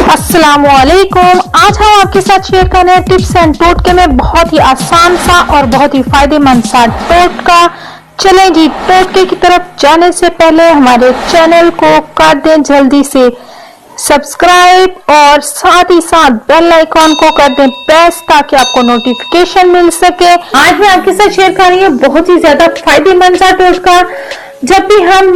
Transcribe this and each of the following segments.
अस्सलामुअलैकुम। आज हम आपके साथ शेयर कर रहे हैं टिप्स एंड टोटके में बहुत ही आसान सा और बहुत ही फायदेमंद सा टोटका। चलें जी, टोटके की तरफ जाने से पहले हमारे चैनल को कर दें जल्दी से सब्सक्राइब और साथ ही साथ बेल आइकॉन को कर दें प्रेस ताकि आपको नोटिफिकेशन मिल सके। आज मैं आपके साथ शेयर कर रही हूँ बहुत ही ज्यादा फायदेमंद सा टोटका। जब भी हम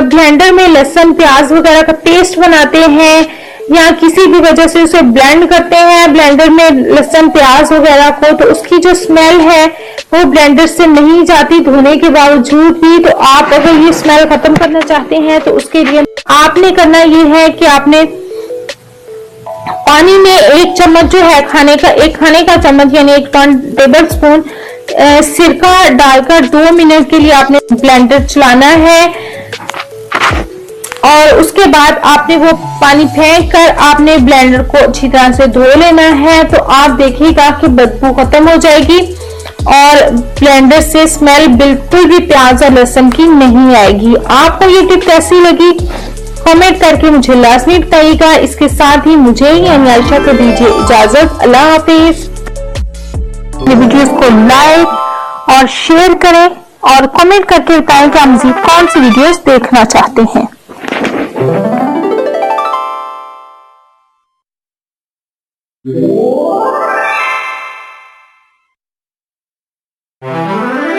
ब्लेंडर में लहसुन प्याज वगैरह का पेस्ट बनाते हैं या किसी भी वजह से उसे ब्लेंड करते हैं ब्लेंडर में लहसुन प्याज वगैरह को, तो उसकी जो स्मेल है वो ब्लेंडर से नहीं जाती धोने के बावजूद भी। तो आप अगर ये स्मेल खत्म करना चाहते हैं तो उसके लिए आपने करना ये है कि आपने पानी में एक चम्मच जो है एक खाने का चम्मच यानी 1 टेबल स्पून सिरका डालकर 2 मिनट के लिए आपने ब्लेंडर चलाना है और उसके बाद आपने वो पानी फेंक कर आपने ब्लेंडर को अच्छी तरह से धो लेना है। तो आप देखिएगा कि बदबू खत्म हो जाएगी और ब्लेंडर से स्मेल बिल्कुल भी प्याज और लहसुन की नहीं आएगी। आपको ये टिप कैसी लगी कमेंट करके मुझे लाजमी बताइएगा। इसके साथ ही मुझे यानी आयशा को दीजिए इजाजत। अल्लाह हाफिज। वीडियोस को लाइक और शेयर करें और कमेंट करके बताएं कि आप मज़ीद कौन सी वीडियोस देखना चाहते हैं।